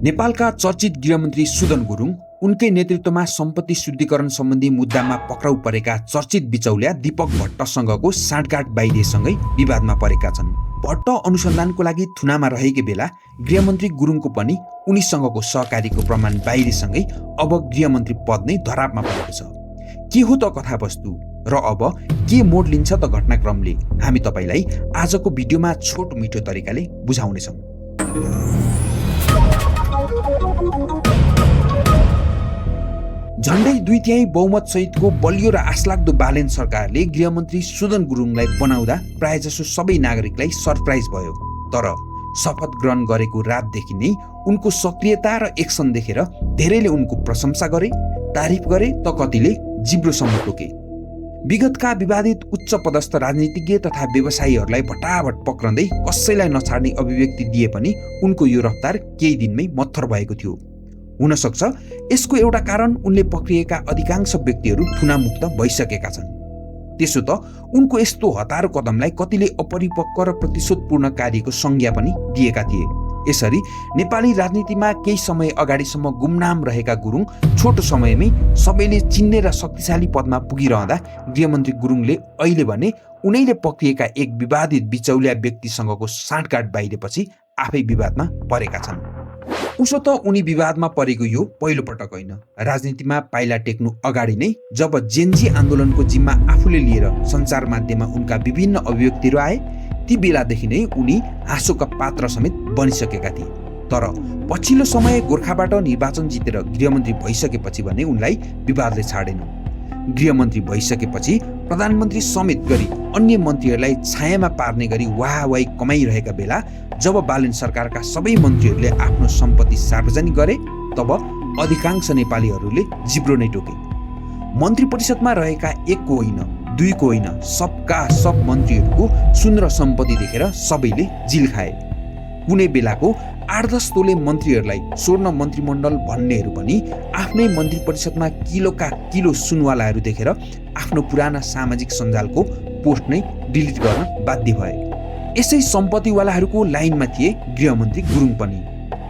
नेपालका चर्चित गृहमन्त्री सुदन गुरुङ, उनकै नेतृत्वमा सम्पत्ति शुद्धिकरण सम्बन्धी मुद्दामा पक्राउ परेका चर्चित बिचौलिया दीपक भट्टसँगको साँठगाँठ बाहिरिएसँगै विवादमा परेका छन्। भट्ट अनुसन्धानको लागि थुनामा रहेकै बेला गृहमन्त्री गुरुङको पनि उनीसँगको सहकारीको प्रमाण बाहिरिएसँगै अब गृहमन्त्री पद नै धरापमा परेको छ। के हो त कथावस्तु र अब के मोड लिन्छ त घटनाक्रमले, हामी तपाईलाई आजको भिडियोमा छोटो मिठो तरिकाले बुझाउनेछौँ। झन्डै 2/3 बहुमत सहितको बलियो र आशलाग्दो बालेन सरकारले गृहमन्त्री सुदन गुरुङलाई बनाउँदा प्रायजसो सबै नागरिकलाई सरप्राइज भयो। तर शपथ ग्रहण गरेको रातदेखि नै उनको सक्रियता र एक्सन देखेर धेरैले उनको प्रशंसा गरे, तारिफ गरे त कतिले जिब्रोसम्म टोके। विगतका विवादित उच्च पदस्थ राजनीतिज्ञ तथा व्यवसायीहरूलाई भटाभट पक्रँदै कसैलाई नछाड्ने अभिव्यक्ति दिए पनि उनको यो रफ्तार केही दिनमै मत्थर भएको थियो। हुन सक्छ यसको एउटा कारण उनले पक्रिएका अधिकांश व्यक्तिहरू थुनामुक्त भइसकेका छन्। त्यसो त उनको यस्तो हतारो कदमलाई कतिले अपरिपक्व र प्रतिशोधपूर्ण कार्यको संज्ञा पनि दिएका थिए। यसरी नेपाली राजनीतिमा केही समय अगाडिसम्म गुमनाम रहेका गुरुङ छोटो समयमै सबैले चिन्ने र शक्तिशाली पदमा पुगिरहँदा गृहमन्त्री गुरुङले अहिले भने उनैले पक्रिएका एक विवादित बिचौलिया व्यक्तिसँगको साँठगाँठ बाहिरेपछि आफै विवादमा परेका छन्। उसो त उनी विवादमा परेको यो पहिलो पटक होइन। राजनीतिमा पाइला टेक्नु अगाडि नै जब जेनजी आन्दोलनको जिम्मा आफूले लिएर सञ्चार माध्यममा उनका विभिन्न अभिव्यक्तिहरू आए, ती बेलादेखि नै उनी हाँसोका पात्र समेत बनिसकेका थिए। तर पछिल्लो समय गोर्खाबाट निर्वाचन जितेर गृहमन्त्री भइसकेपछि भने उनलाई विवादले छाडेन। गृहमन्त्री भइसकेपछि प्रधानमन्त्री समेत गरी अन्य मन्त्रीहरूलाई छायामा पार्ने गरी वाहवाही कमाइरहेका बेला जब बालेन सरकारका सबै मन्त्रीहरूले आफ्नो सम्पत्ति सार्वजनिक गरे, तब अधिकांश नेपालीहरूले जिब्रो नै टोके। मन्त्री परिषदमा रहेका एकको होइन, दुईको होइन, सबका सब मन्त्रीहरूको सुन र सम्पत्ति देखेर सबैले जिल खाए। कुनै बेलाको 8-10 तोले मन्त्रीहरूलाई स्वर्ण मन्त्रीमण्डल भन्नेहरू पनि आफ्नै मन्त्री परिषदमा किलोका किलो सुनवालाहरू देखेर आफ्नो पुराना सामाजिक सञ्जालको पोस्ट नै डिलिट गर्न बाध्य भए। यसै सम्पत्तिवालाहरूको लाइनमा थिए गृहमन्त्री गुरुङ पनि।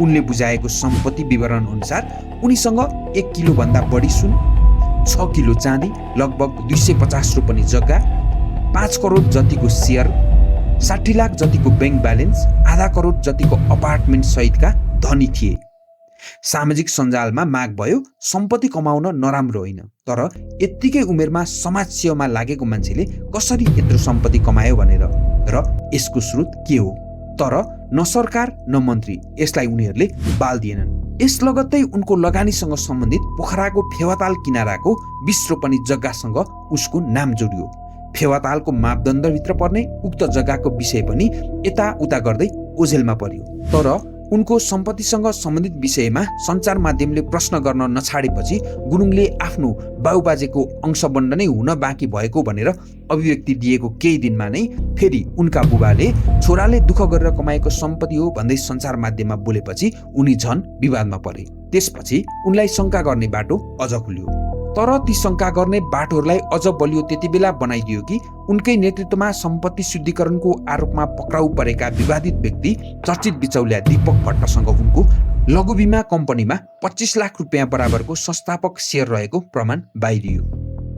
उनले बुझाएको सम्पत्ति विवरण अनुसार उनीसँग 1 किलोभन्दा बढी सुन, 6 किलो चाँदी, लगभग 250 रोपनी जग्गा, 5 करोड जतिको सेयर, 60 लाख जतिको बैंक ब्यालेन्स, आधा करोड जतिको अपार्टमेन्ट सहितका धनी थिए। सामाजिक सञ्जालमा माग भयो सम्पत्ति कमाउन नराम्रो होइन, तर यत्तिकै उमेरमा समाज सेवामा लागेको मान्छेले कसरी यत्रो सम्पत्ति कमायो भनेर। र यसको स्रोत के हो? तर न सरकार न मन्त्री यसलाई उनीहरूले बाल दिएनन्। यस लगत्तै उनको लगानीसँग सम्बन्धित पोखराको फेवाताल किनाराको 20 रोपनी जग्गासँग उसको नाम जोडियो। फेवातालको मापदण्डभित्र पर्ने उक्त जग्गाको विषय पनि यताउता गर्दै ओझेलमा पर्यो। तर उनको सम्पत्तिसँग सम्बन्धित विषयमा सञ्चार माध्यमले प्रश्न गर्न नछाडेपछि गुरुङले आफ्नो बाउबाजेको अंशबण्ड नै हुन बाँकी भएको भनेर अभिव्यक्ति दिएको केही दिनमा नै फेरि उनका बुबाले छोराले दुःख गरेर कमाएको सम्पत्ति हो भन्दै सञ्चार माध्यममा बोलेपछि उनी झन विवादमा परे। त्यसपछि उनलाई शङ्का गर्ने बाटो अझ खुल्यो। तर ती शङ्का गर्ने बाटोहरूलाई अझ बलियो त्यति बेला बनाइदियो कि उनकै नेतृत्वमा सम्पत्ति शुद्धिकरणको आरोपमा पक्राउ परेका विवादित व्यक्ति चर्चित बिचौलिया दीपक भट्टसँग उनको लघु बीमा कम्पनीमा 25 लाख रुपियाँ बराबरको संस्थापक सेयर रहेको प्रमाण बाहिरियो।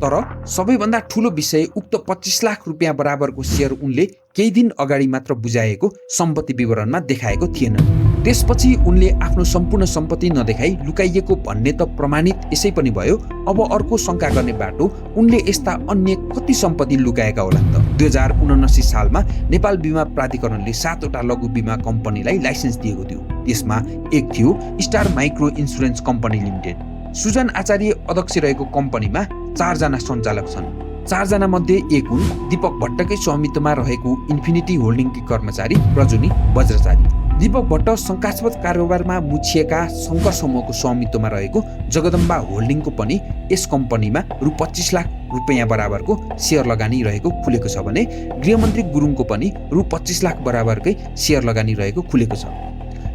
तर सबैभन्दा ठुलो विषय उक्त 25 लाख रुपियाँ बराबरको सेयर उनले केही दिन अगाडि मात्र बुझाएको सम्पत्ति विवरणमा देखाएको थिएन। त्यसपछि उनले आफ्नो सम्पूर्ण सम्पत्ति नदेखाई लुकाइएको भन्ने त प्रमाणित यसै पनि भयो। अब अर्को शङ्का गर्ने बाटो उनले यस्ता अन्य कति सम्पत्ति लुकाएका होलान् त। 2079 सालमा नेपाल बीमा प्राधिकरणले 7 वटा लघु बीमा कम्पनीलाई लाइसेन्स दिएको थियो। त्यसमा एक थियो Star Micro Insurance Company Limited. Sujan Acharya अध्यक्ष रहेको कम्पनीमा 4 जना सञ्चालक छन्। 4 जना मध्ये एक हुन् दीपक भट्टकै स्वामित्वमा रहेको इन्फिनिटी होल्डिङकी कर्मचारी रजनी वज्राचारी। दीपक भट्ट शङ्कास्पद कारोबारमा मुछिएका शङ्कर समूहको स्वामित्वमा रहेको जगदम्बा होल्डिङको पनि यस कम्पनीमा रु 25 लाख रुपियाँ बराबरको सेयर लगानी रहेको खुलेको छ भने गृहमन्त्री गुरुङको पनि रु 25 लाख बराबरकै सेयर लगानी रहेको खुलेको छ।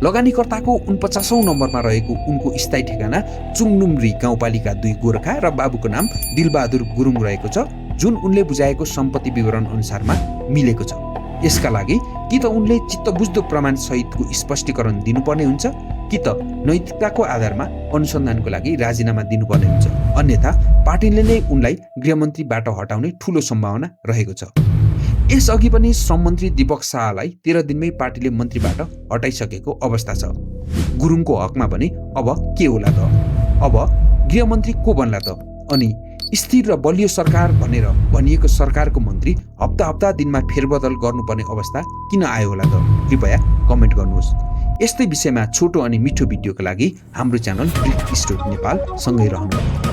लगानीकर्ताको 49औं नम्बरमा रहेको उनको स्थायी ठेगाना चुङनुमरी गाउँपालिका 2 गोरखा र बाबुको नाम दिलबहादुर गुरुङ रहेको छ, जुन उनले बुझाएको सम्पत्ति विवरण अनुसारमा मिलेको छ। यसका लागि कि त उनले चित्तबुझ्दो प्रमाण सहितको स्पष्टीकरण दिनुपर्ने हुन्छ कि त नैतिकताको आधारमा अनुसन्धानको लागि राजीनामा दिनुपर्ने हुन्छ। अन्यथा पार्टीले नै उनलाई गृहमन्त्रीबाट हटाउने ठूलो सम्भावना रहेको छ। यसअघि पनि श्रम मन्त्री दीपक शाहलाई 13 दिनमै पार्टीले मन्त्रीबाट हटाइसकेको अवस्था छ। गुरुङको हकमा भने अब के होला त? अब गृहमन्त्री को बन्ला त? अनि स्थिर र बलियो सरकार भनेर भनिएको सरकारको मन्त्री हप्ता दिनमा फेरबदल गर्नुपर्ने अवस्था किन आयो होला त? कृपया कमेन्ट गर्नुहोस्। यस्तै विषयमा छोटो अनि मिठो भिडियोका लागि हाम्रो च्यानल ब्रिक स्टोरी नेपाल सँगै रहनुहोस्।